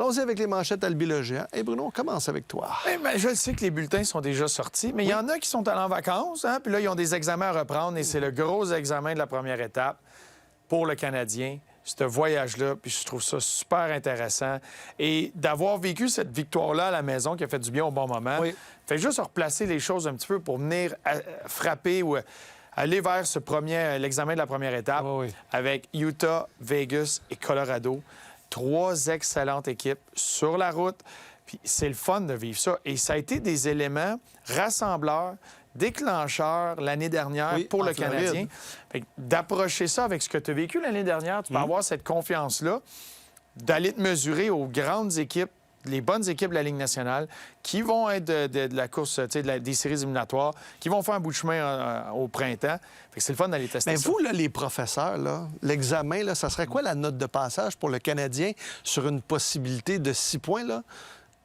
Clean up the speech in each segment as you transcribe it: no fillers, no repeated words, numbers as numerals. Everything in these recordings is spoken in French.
Allons-y avec les manchettes Albi Le Géant. Et Bruno, on commence avec toi. Eh bien, je le sais que les bulletins sont déjà sortis, mais il y en a qui sont allés en vacances, hein, puis là, ils ont des examens à reprendre, et c'est le gros examen de la première étape pour le Canadien, ce voyage-là, puis je trouve ça super intéressant. Et d'avoir vécu cette victoire-là à la maison qui a fait du bien au bon moment, fait juste replacer les choses un petit peu pour venir frapper ou aller vers l'examen de la première étape avec Utah, Vegas et Colorado. 3 excellentes équipes sur la route. Puis c'est le fun de vivre ça. Et ça a été des éléments rassembleurs, déclencheurs l'année dernière pour le Canadien. D'approcher ça avec ce que tu as vécu l'année dernière, tu peux avoir cette confiance-là, d'aller te mesurer aux grandes équipes, les bonnes équipes de la Ligue nationale, qui vont être de la course, des séries éliminatoires, qui vont faire un bout de chemin au printemps. Fait que c'est le fun d'aller tester ça. Vous, là, les professeurs, l'examen, ça serait quoi la note de passage pour le Canadien sur une possibilité de 6 points? Là?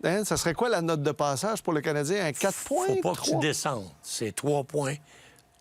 Hein? Ça serait quoi la note de passage pour le Canadien? Un 4 points? Faut pas 3? que tu descendes. C'est 3 points.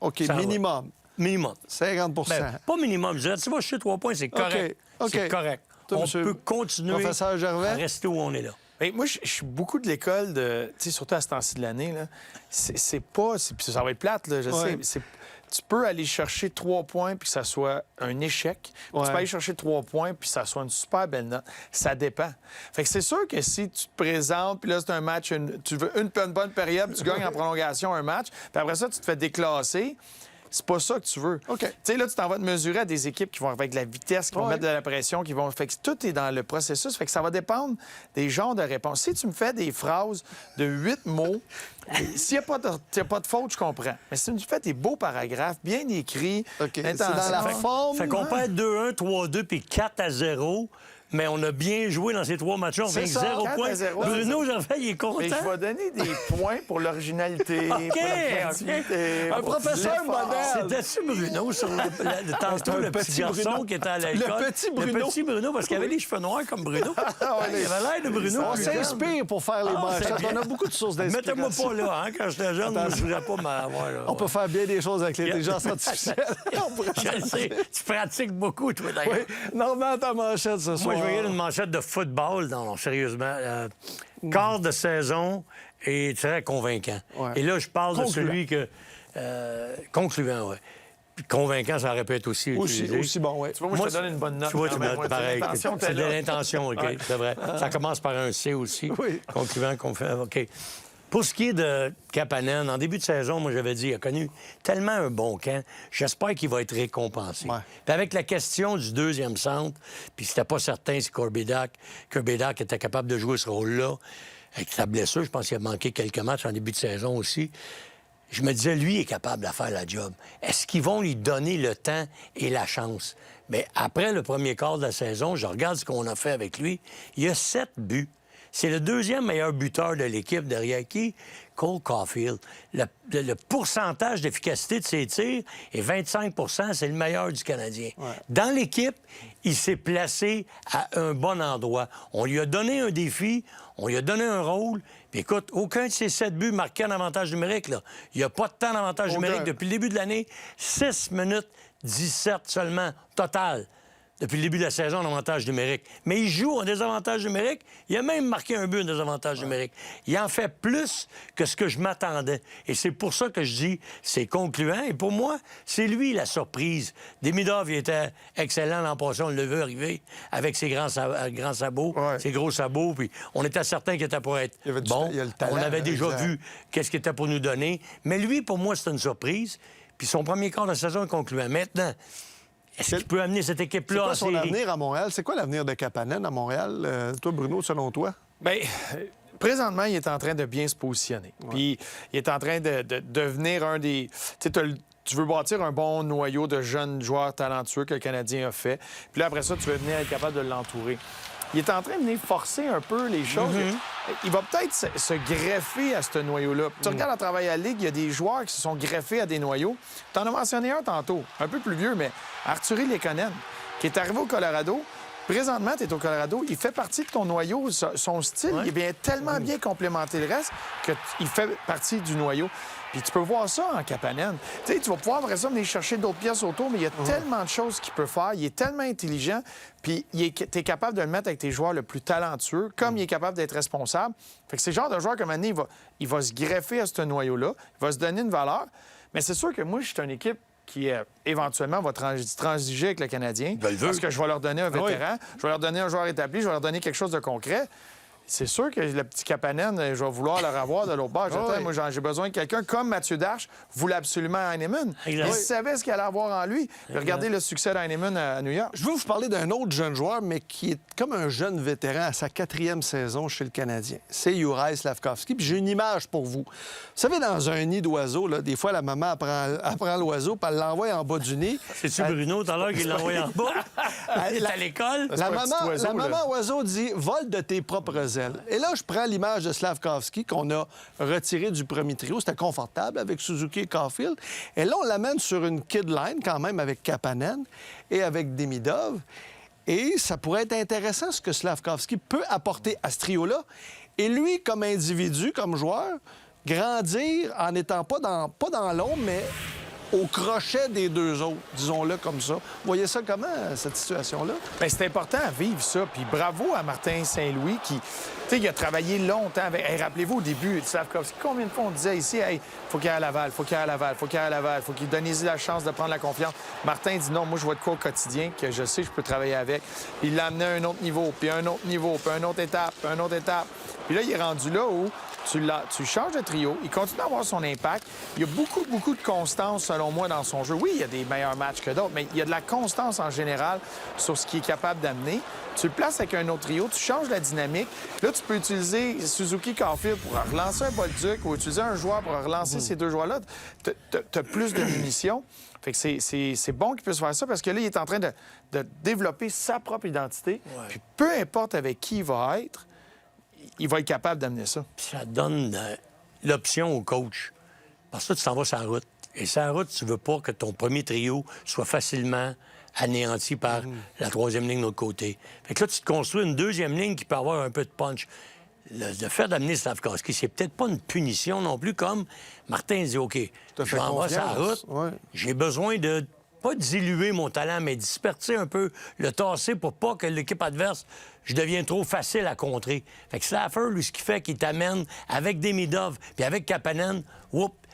OK, minimum. Minimum. 50 pas minimum. Je dirais, tu vas chercher 3 points, c'est correct. C'est correct. Toi, on peut continuer professeur Gervais? à rester où on est là. Bien, moi, je suis beaucoup de l'école de... Tu sais, surtout à ce temps-ci de l'année, là, c'est pas... Puis ça va être plate, là, je sais. Tu peux aller chercher 3 points puis que ça soit un échec. Tu peux aller chercher 3 points puis que ça soit une super belle note. Ça dépend. Fait que c'est sûr que si tu te présentes, puis là, c'est un match, tu veux une bonne période, tu gagnes en prolongation un match, puis après ça, tu te fais déclasser. C'est pas ça que tu veux. Tu sais, là, tu t'en vas te mesurer à des équipes qui vont avec de la vitesse, qui vont mettre de la pression, qui vont... Fait que tout est dans le processus. Fait que ça va dépendre des genres de réponses. Si tu me fais des phrases de 8 mots, s'il n'y a pas de faute, je comprends. Mais si tu me fais des beaux paragraphes, bien écrits, c'est dans la forme. Fait qu'on perd 2-1, 3-2, puis 4-0. Mais on a bien joué dans ces 3 matchs-là. On fait 0 points. Bruno Gervais, il est content. Mais je vais donner des points pour l'originalité, pour la créativité. Un professeur modèle. C'était-tu Bruno sur tantôt, le petit garçon qui était à l'école? Le petit Bruno. Le petit Bruno, parce qu'il avait les cheveux noirs comme Bruno. Il avait l'air de Bruno. On s'inspire pour faire les manchettes. On a beaucoup de sources d'inspiration. Mettez-moi pas là, hein? Quand j'étais jeune, je ne voudrais pas m'avoir là. On peut faire bien des choses avec l'intelligence artificielle. Je sais. Tu pratiques beaucoup, toi, d'ailleurs. Normand, ta manchette ce soir. Moi, je voyais une manchette de football, non, sérieusement. Quart de saison et très convaincant. Et là, je parle de celui que... concluant, oui. Puis convaincant, ça répète aussi. Aussi bon, oui. Tu vois, moi, je te donne une bonne note. Tu vois, pareil. C'est de là. l'intention, OK, c'est vrai. Ça commence par un C aussi. Concluant, OK. Pour ce qui est de Kapanen, en début de saison, moi, j'avais dit, il a connu tellement un bon camp. J'espère qu'il va être récompensé. Puis avec la question du deuxième centre, puis c'était pas certain si Kirby Dach était capable de jouer ce rôle-là. Avec sa blessure, je pense qu'il a manqué quelques matchs en début de saison aussi. Je me disais, lui est capable de faire la job. Est-ce qu'ils vont lui donner le temps et la chance? Mais après le premier quart de la saison, je regarde ce qu'on a fait avec lui. Il y a 7 buts. C'est le 2e meilleur buteur de l'équipe derrière qui? Cole Caulfield. Le pourcentage d'efficacité de ses tirs est 25 %. C'est le meilleur du Canadien. Dans l'équipe, il s'est placé à un bon endroit. On lui a donné un défi, on lui a donné un rôle. Puis écoute, aucun de ces 7 buts marqués en avantage numérique, là. Il n'y a pas de temps d'avantage numérique depuis le début de l'année. 6 minutes 17 seulement, total. Depuis le début de la saison en avantage numérique. Mais il joue en désavantage numérique. Il a même marqué un but en désavantage numérique. Il en fait plus que ce que je m'attendais. Et c'est pour ça que je dis c'est concluant. Et pour moi, c'est lui la surprise. Demidov, il était excellent l'an passé. On l'a vu arriver avec ses grands sabots, ses gros sabots. Puis on était certain qu'il était pour être bon. On avait déjà vu qu'est-ce qu'il était pour nous donner. Mais lui, pour moi, c'est une surprise. Puis son premier quart de saison est concluant. Maintenant... Est-ce qu'il peut amener cette équipe-là en série? C'est quoi son avenir à Montréal? C'est quoi l'avenir de Kapanen à Montréal? Toi, Bruno, selon toi? Bien, présentement, il est en train de bien se positionner. Puis, il est en train de devenir un des... Tu veux bâtir un bon noyau de jeunes joueurs talentueux que le Canadien a fait. Puis là, après ça, tu veux venir être capable de l'entourer. Il est en train de venir forcer un peu les choses. Il va peut-être se greffer à ce noyau-là. Tu regardes à travers la Ligue, il y a des joueurs qui se sont greffés à des noyaux. Tu en as mentionné un tantôt, un peu plus vieux, mais Artturi Lekonen, qui est arrivé au Colorado, présentement, tu es au Colorado, il fait partie de ton noyau. Son style, il vient tellement bien complémenter le reste qu'il fait partie du noyau. Puis tu peux voir ça en Kapanen. Tu sais, tu vas pouvoir, après ça, venir chercher d'autres pièces autour, mais il y a tellement de choses qu'il peut faire. Il est tellement intelligent, puis tu es capable de le mettre avec tes joueurs le plus talentueux, comme il est capable d'être responsable. Fait que c'est le genre de joueur comme année, il va se greffer à ce noyau-là, il va se donner une valeur. Mais c'est sûr que moi, je suis une équipe qui, éventuellement, va transiger avec le Canadien. Parce que je vais leur donner un vétéran, je vais leur donner un joueur établi, je vais leur donner quelque chose de concret. C'est sûr que le petit Kapanen, je vais vouloir le revoir de l'autre bord. Moi, j'ai besoin de quelqu'un comme Mathieu Darche voulait absolument Heinemann. Il savait ce qu'il allait avoir en lui. Regardez le succès d'Heinemann à New York. Je veux vous parler d'un autre jeune joueur, mais qui est comme un jeune vétéran à sa 4e saison chez le Canadien. C'est Juraj Slafkovský. Puis j'ai une image pour vous. Vous savez, dans un nid d'oiseau, des fois, la maman apprend l'oiseau, puis elle l'envoie en bas du nid. C'est-tu Bruno, tout à l'heure, qui l'envoie en bas? Elle est à l'école? La maman oiseau dit « Vole de tes propres ailes ». Et là, je prends l'image de Slafkovský qu'on a retiré du premier trio. C'était confortable avec Suzuki et Caulfield. Et là, on l'amène sur une kid line quand même avec Kapanen et avec Demidov. Et ça pourrait être intéressant ce que Slafkovský peut apporter à ce trio-là. Et lui, comme individu, comme joueur, grandir en n'étant pas dans l'ombre, mais au crochet des deux autres, disons-le comme ça. Vous voyez ça comment, cette situation-là? Bien, c'est important à vivre ça. Puis bravo à Martin Saint-Louis qui, tu sais, il a travaillé longtemps avec... Hey, rappelez-vous, au début, Slafkovský, combien de fois on disait ici, hey, faut qu'il aille à Laval, faut qu'il aille à Laval, faut qu'il aille à Laval, faut qu'il donne la chance de prendre la confiance. Martin dit non, moi, je vois de quoi au quotidien que je sais, je peux travailler avec. Puis il l'a amené à un autre niveau, puis un autre niveau, puis une autre étape, puis une autre étape. Puis là, il est rendu là où tu changes de trio, il continue à avoir son impact. Il y a beaucoup de constance, selon moi, dans son jeu. Oui, il y a des meilleurs matchs que d'autres, mais il y a de la constance en général sur ce qu'il est capable d'amener. Tu le places avec un autre trio, tu changes la dynamique. Là, tu peux utiliser Suzuki Caulfield pour relancer un Bolduc ou utiliser un joueur pour relancer ces deux joueurs-là. Tu as plus de munitions. Fait que c'est bon qu'il puisse faire ça parce que là, il est en train de développer sa propre identité. Ouais. Puis peu importe avec qui il va être, il va être capable d'amener ça. Ça donne l'option au coach. Parce que tu t'en vas sur la route. Et sur la route, tu veux pas que ton premier trio soit facilement anéanti par la troisième ligne de l'autre côté. Fait que là, tu te construis une deuxième ligne qui peut avoir un peu de punch. Le fait d'amener Slafkovský, c'est peut-être pas une punition non plus, comme Martin dit, OK, je m'en vais sur la route, j'ai besoin de pas diluer mon talent, mais disperser un peu, le tasser pour pas que l'équipe adverse, je devienne trop facile à contrer. Fait que Slaffer, lui, ce qui fait qu'il t'amène avec Demidov puis avec Kapanen,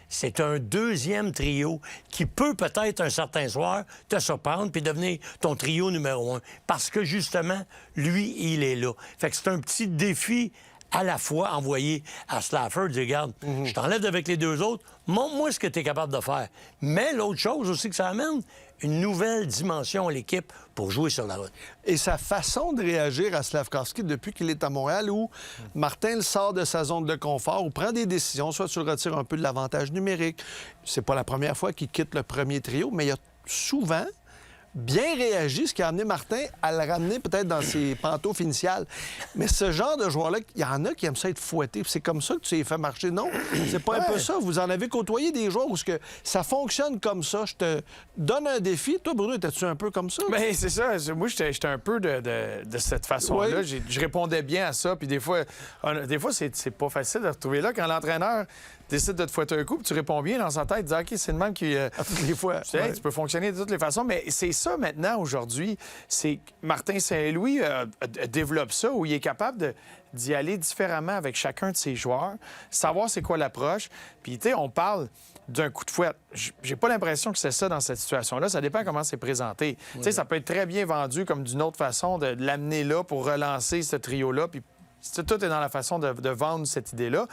c'est un deuxième trio qui peut peut-être un certain soir te surprendre puis devenir ton trio numéro 1. Parce que, justement, lui, il est là. Fait que c'est un petit défi à la fois envoyé à Slaffer, dire, regarde, je t'enlève avec les deux autres, montre-moi ce que tu es capable de faire. Mais l'autre chose aussi que ça amène, une nouvelle dimension à l'équipe pour jouer sur la route. Et sa façon de réagir à Slafkovský depuis qu'il est à Montréal, où Martin le sort de sa zone de confort, ou prend des décisions, soit tu le retires un peu de l'avantage numérique. C'est pas la première fois qu'il quitte le premier trio, mais il a souvent bien réagi, ce qui a amené Martin à le ramener peut-être dans ses pantoufles initiales. Mais ce genre de joueur-là, il y en a qui aiment ça être fouetté. C'est comme ça que tu les fais marcher. Non, c'est pas un peu ça. Vous en avez côtoyé des joueurs où ça fonctionne comme ça. Je te donne un défi. Toi, Bruno, étais-tu un peu comme ça? Bien, c'est ça. Moi, j'étais un peu de cette façon-là. Je répondais bien à ça. Puis des fois c'est pas facile de retrouver là quand l'entraîneur décide de te fouetter un coup, puis tu réponds bien dans sa tête, dis OK, c'est le même qui... À toutes les fois. Tu peux fonctionner de toutes les façons, mais c'est ça maintenant, aujourd'hui. C'est Martin Saint-Louis développe ça, où il est capable d'y aller différemment avec chacun de ses joueurs, savoir c'est quoi l'approche. Puis, tu sais, on parle d'un coup de fouette. J'ai pas l'impression que c'est ça dans cette situation-là. Ça dépend comment c'est présenté. Tu sais, ça peut être très bien vendu comme d'une autre façon de l'amener là pour relancer ce trio-là, puis tout est dans la façon de vendre cette idée-là.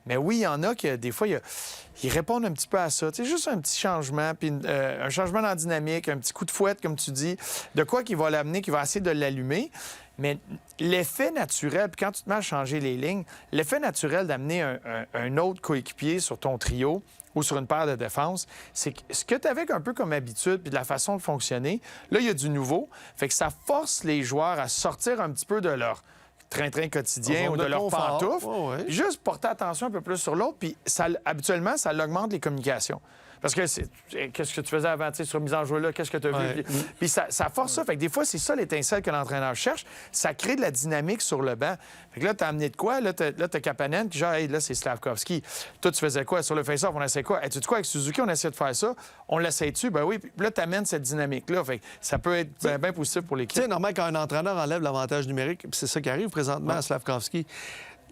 Mais oui, il y en a qui, des fois, ils répondent un petit peu à ça. Tu sais, juste un petit changement, puis un changement dans la dynamique, un petit coup de fouette, comme tu dis, de quoi qui va l'amener, qui va essayer de l'allumer. Mais l'effet naturel, puis quand tu te mets à changer les lignes, l'effet naturel d'amener un autre coéquipier sur ton trio ou sur une paire de défense, c'est que ce que tu avais un peu comme habitude, puis de la façon de fonctionner, là, il y a du nouveau. Fait que ça force les joueurs à sortir un petit peu de leur train-train quotidien ou de leur pantoufle. Juste porter attention un peu plus sur l'autre, puis habituellement, ça augmente les communications. Parce que qu'est-ce que tu faisais avant, tu sais, sur mise en jeu là, qu'est-ce que tu as vu? Puis ça force ça. Fait que des fois, c'est ça l'étincelle que l'entraîneur cherche. Ça crée de la dynamique sur le banc. Fait que là, t'as amené de quoi? Là, t'as Kapanen, puis genre, hey, là, c'est Slavkovski. Toi, tu faisais quoi? Sur le face-off, on essaie quoi? Hey, tu sais quoi, avec Suzuki, on essaie de faire ça. On l'essaie-tu? Ben oui. Puis là, t'amènes cette dynamique-là. Fait que ça peut être bien positif pour l'équipe. Tu sais, normal, quand un entraîneur enlève l'avantage numérique, puis c'est ça qui arrive présentement à Slavkovski,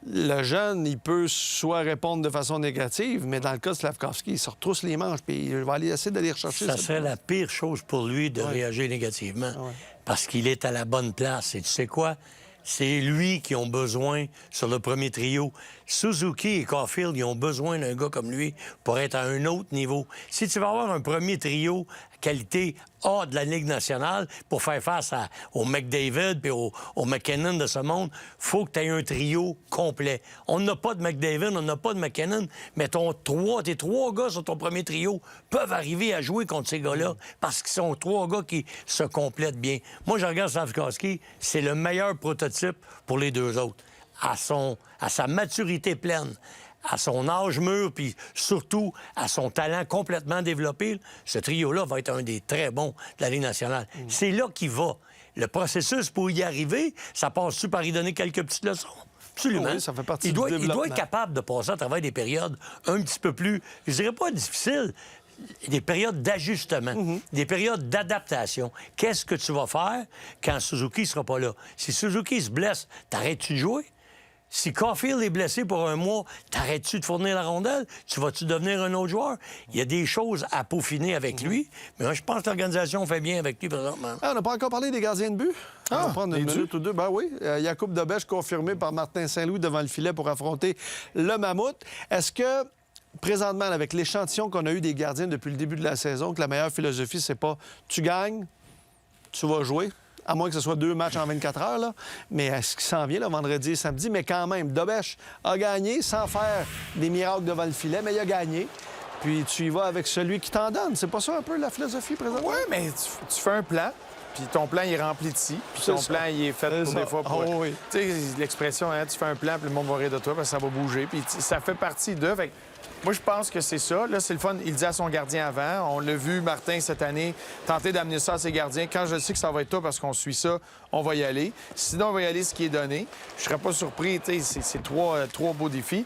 le jeune, il peut soit répondre de façon négative, mais dans le cas de Slavkovski, il se retrousse les manches, puis il va aller essayer d'aller rechercher. Ça serait la pire chose pour lui de réagir négativement, parce qu'il est à la bonne place. Et tu sais quoi? C'est lui qui ont besoin sur le premier trio. Suzuki et Caulfield, ils ont besoin d'un gars comme lui pour être à un autre niveau. Si tu vas avoir un premier trio qualité A de la Ligue nationale pour faire face au McDavid et au McKinnon de ce monde, faut que tu aies un trio complet. On n'a pas de McDavid, on n'a pas de McKinnon, mais tes trois gars sur ton premier trio peuvent arriver à jouer contre ces gars-là parce qu'ils sont trois gars qui se complètent bien. Moi, je regarde Slavkovski, c'est le meilleur prototype pour les deux autres. À sa maturité pleine, à son âge mûr, puis surtout à son talent complètement développé, ce trio-là va être un des très bons de la Ligue nationale. C'est là qu'il va. Le processus pour y arriver, ça passe-tu par y donner quelques petites leçons? Absolument. Oui, ça fait partie il du doit développement. être capable de passer à travers des périodes un petit peu plus, je dirais pas difficiles, des périodes d'ajustement, des périodes d'adaptation. Qu'est-ce que tu vas faire quand Suzuki ne sera pas là? Si Suzuki se blesse, t'arrêtes-tu de jouer? Si Caulfield est blessé pour un mois, t'arrêtes-tu de fournir la rondelle? Tu vas-tu devenir un autre joueur? Il y a des choses à peaufiner avec lui, mais moi, je pense que l'organisation fait bien avec lui présentement. Ah, on n'a pas encore parlé des gardiens de but? On va prendre une minute ou deux. Ben oui. Jakub Dobeš confirmé par Martin Saint-Louis devant le filet pour affronter le Mammouth. Est-ce que, présentement, avec l'échantillon qu'on a eu des gardiens depuis le début de la saison, que la meilleure philosophie, c'est pas tu gagnes, tu vas jouer? À moins que ce soit 2 matchs en 24 heures, là. Mais est-ce qu'il s'en vient, le vendredi et samedi? Mais quand même, Dobeš a gagné sans faire des miracles devant le filet, mais il a gagné. Puis tu y vas avec celui qui t'en donne. C'est pas ça un peu la philosophie présentement? Oui, mais tu fais un plan, puis ton plan, il est rempli de ci, puis ton plan, il est fait pour des fois. Pour... oui. Tu sais, l'expression, hein, tu fais un plan, puis le monde va rire de toi, parce que ça va bouger, puis ça fait partie de... Fait... Moi, je pense que c'est ça. Là, c'est le fun. Il dit à son gardien avant. On l'a vu, Martin, cette année, tenter d'amener ça à ses gardiens. Quand je sais que ça va être toi parce qu'on suit ça, on va y aller. Sinon, on va y aller ce qui est donné. Je serais pas surpris. C'est trois beaux défis.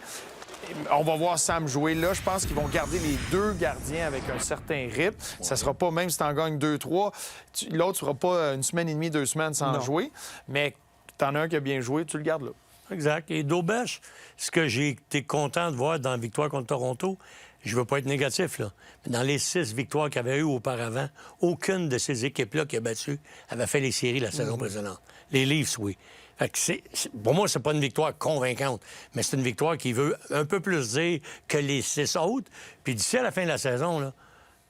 On va voir Sam jouer. Là, je pense qu'ils vont garder les deux gardiens avec un certain rythme. Ça sera pas, même si tu en gagnes 2-3, l'autre ne sera pas une semaine et demie, 2 semaines sans jouer. Mais tu en as un qui a bien joué, tu le gardes là. Exact. Et Dobeš, ce que j'ai été content de voir dans la victoire contre Toronto, je veux pas être négatif, là, mais dans les 6 victoires qu'il avait eues auparavant, aucune de ces équipes-là qu'il a battues avait fait les séries la saison précédente. Les Leafs, oui. Fait que pour moi, c'est pas une victoire convaincante, mais c'est une victoire qui veut un peu plus dire que les 6 autres. Puis d'ici à la fin de la saison, là,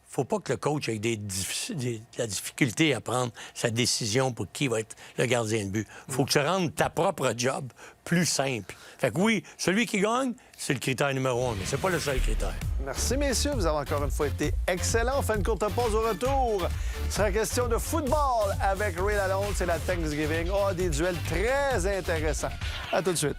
faut pas que le coach ait de la difficulté à prendre sa décision pour qui va être le gardien de but. Faut que tu rendes ta propre job plus simple. Fait que oui, celui qui gagne, c'est le critère numéro 1, mais c'est pas le seul critère. Merci, messieurs. Vous avez encore une fois été excellents. On fait une courte pause au retour. Ce sera question de football avec Ray Lalonde. C'est la Thanksgiving. Oh, des duels très intéressants. À tout de suite.